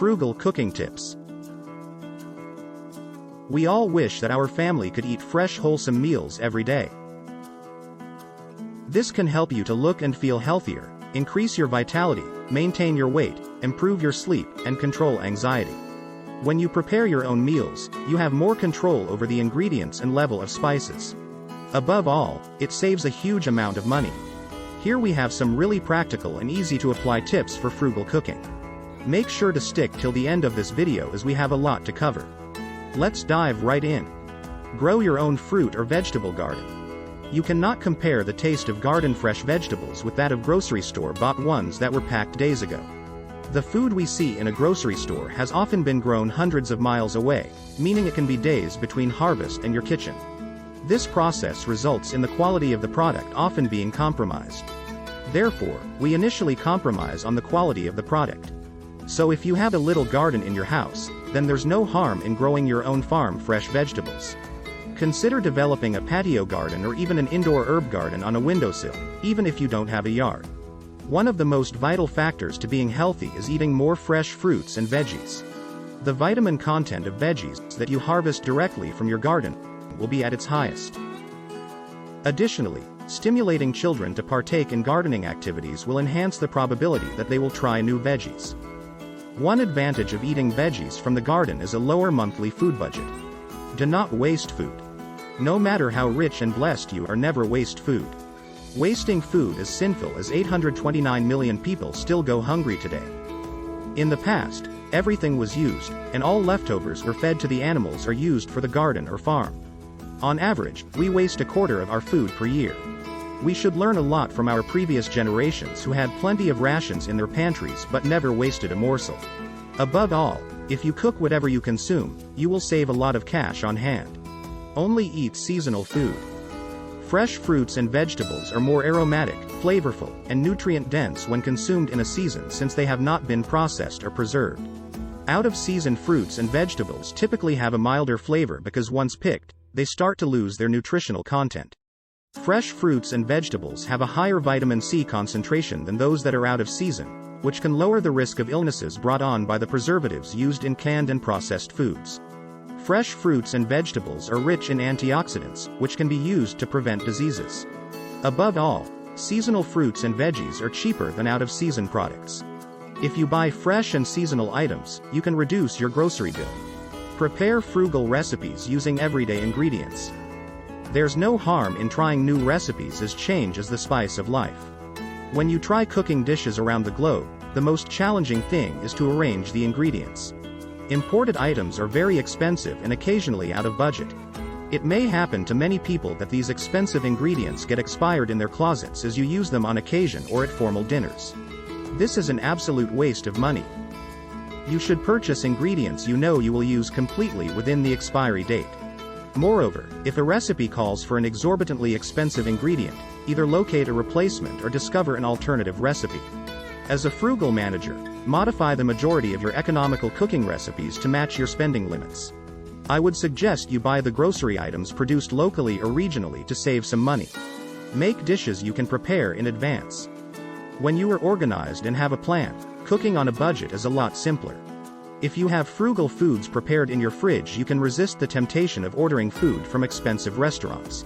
Frugal cooking tips. We all wish that our family could eat fresh, wholesome meals every day. This can help you to look and feel healthier, increase your vitality, maintain your weight, improve your sleep, and control anxiety. When you prepare your own meals, you have more control over the ingredients and level of spices. Above all, it saves a huge amount of money. Here we have some really practical and easy to apply tips for frugal cooking. Make sure to stick till the end of this video as we have a lot to cover. Let's dive right in. Grow your own fruit or vegetable garden. You cannot compare the taste of garden fresh vegetables with that of grocery store bought ones that were packed days ago. The food we see in a grocery store has often been grown hundreds of miles away, meaning it can be days between harvest and your kitchen. This process results in the quality of the product often being compromised. Therefore, we initially compromise on the quality of the product. So if you have a little garden in your house, then there's no harm in growing your own farm fresh vegetables. Consider developing a patio garden or even an indoor herb garden on a windowsill, even if you don't have a yard. One of the most vital factors to being healthy is eating more fresh fruits and veggies. The vitamin content of veggies that you harvest directly from your garden will be at its highest. Additionally, stimulating children to partake in gardening activities will enhance the probability that they will try new veggies. One advantage of eating veggies from the garden is a lower monthly food budget. Do not waste food. No matter how rich and blessed you are, never waste food. Wasting food is sinful, as 829 million people still go hungry today. In the past, everything was used, and all leftovers were fed to the animals or used for the garden or farm. On average, we waste a quarter of our food per year. We should learn a lot from our previous generations who had plenty of rations in their pantries but never wasted a morsel. Above all, if you cook whatever you consume, you will save a lot of cash on hand. Only eat seasonal food. Fresh fruits and vegetables are more aromatic, flavorful, and nutrient-dense when consumed in a season, since they have not been processed or preserved. Out-of-season fruits and vegetables typically have a milder flavor because once picked, they start to lose their nutritional content. Fresh fruits and vegetables have a higher vitamin C concentration than those that are out of season, which can lower the risk of illnesses brought on by the preservatives used in canned and processed foods. Fresh fruits and vegetables are rich in antioxidants, which can be used to prevent diseases. Above all, seasonal fruits and veggies are cheaper than out-of-season products. If you buy fresh and seasonal items, you can reduce your grocery bill. Prepare frugal recipes using everyday ingredients. There's no harm in trying new recipes, as change is the spice of life. When you try cooking dishes around the globe, the most challenging thing is to arrange the ingredients. Imported items are very expensive and occasionally out of budget. It may happen to many people that these expensive ingredients get expired in their closets as you use them on occasion or at formal dinners. This is an absolute waste of money. You should purchase ingredients you know you will use completely within the expiry date. Moreover, if a recipe calls for an exorbitantly expensive ingredient, either locate a replacement or discover an alternative recipe. As a frugal manager, modify the majority of your economical cooking recipes to match your spending limits. I would suggest you buy the grocery items produced locally or regionally to save some money. Make dishes you can prepare in advance. When you are organized and have a plan, cooking on a budget is a lot simpler. If you have frugal foods prepared in your fridge, you can resist the temptation of ordering food from expensive restaurants.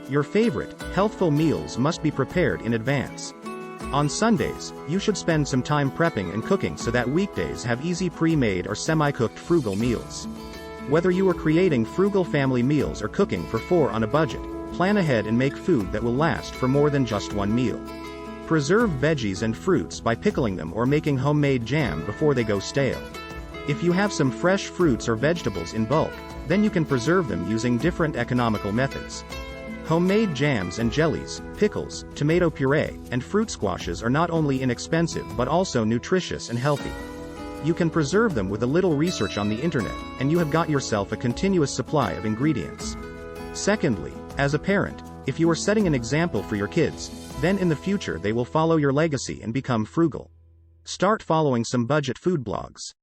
Your favorite, healthful meals must be prepared in advance. On Sundays, you should spend some time prepping and cooking so that weekdays have easy pre-made or semi-cooked frugal meals. Whether you are creating frugal family meals or cooking for 4 on a budget, plan ahead and make food that will last for more than just one meal. Preserve veggies and fruits by pickling them or making homemade jam before they go stale. If you have some fresh fruits or vegetables in bulk, then you can preserve them using different economical methods. Homemade jams and jellies, pickles, tomato puree, and fruit squashes are not only inexpensive but also nutritious and healthy. You can preserve them with a little research on the internet, and you have got yourself a continuous supply of ingredients. Secondly, as a parent, if you are setting an example for your kids, then in the future they will follow your legacy and become frugal. Start following some budget food blogs.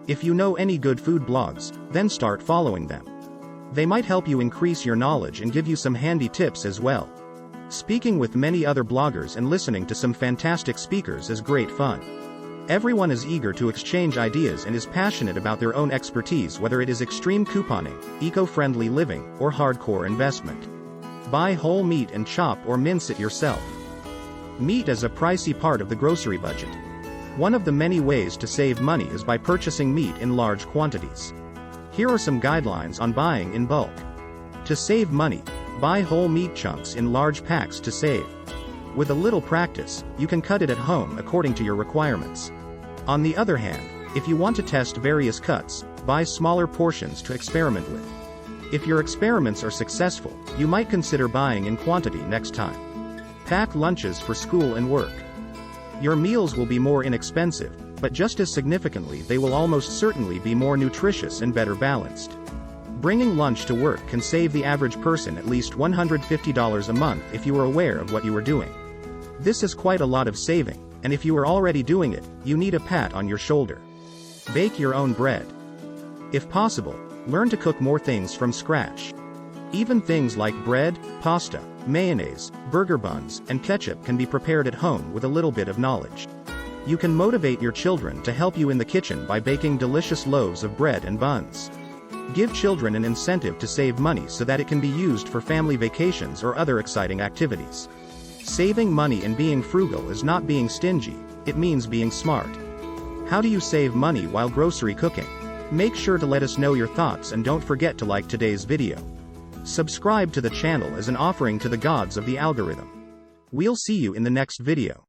If you know any good food blogs, then start following them. They might help you increase your knowledge and give you some handy tips as well. Speaking with many other bloggers and listening to some fantastic speakers is great fun. Everyone is eager to exchange ideas and is passionate about their own expertise, whether it is extreme couponing, eco-friendly living, or hardcore investment. Buy whole meat and chop or mince it yourself. Meat is a pricey part of the grocery budget. One of the many ways to save money is by purchasing meat in large quantities. Here are some guidelines on buying in bulk. To save money, buy whole meat chunks in large packs to save. With a little practice, you can cut it at home according to your requirements. On the other hand, if you want to test various cuts, buy smaller portions to experiment with. If your experiments are successful, you might consider buying in quantity next time. Pack lunches for school and work. Your meals will be more inexpensive, but just as significantly they will almost certainly be more nutritious and better balanced. Bringing lunch to work can save the average person at least $150 a month if you are aware of what you are doing. This is quite a lot of saving, and if you are already doing it, you need a pat on your shoulder. Bake your own bread. If possible, learn to cook more things from scratch. Even things like bread, pasta, mayonnaise, burger buns, and ketchup can be prepared at home with a little bit of knowledge. You can motivate your children to help you in the kitchen by baking delicious loaves of bread and buns. Give children an incentive to save money so that it can be used for family vacations or other exciting activities. Saving money and being frugal is not being stingy, it means being smart. How do you save money while grocery cooking? Make sure to let us know your thoughts and don't forget to like today's video. Subscribe to the channel as an offering to the gods of the algorithm. We'll see you in the next video.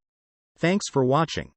Thanks for watching.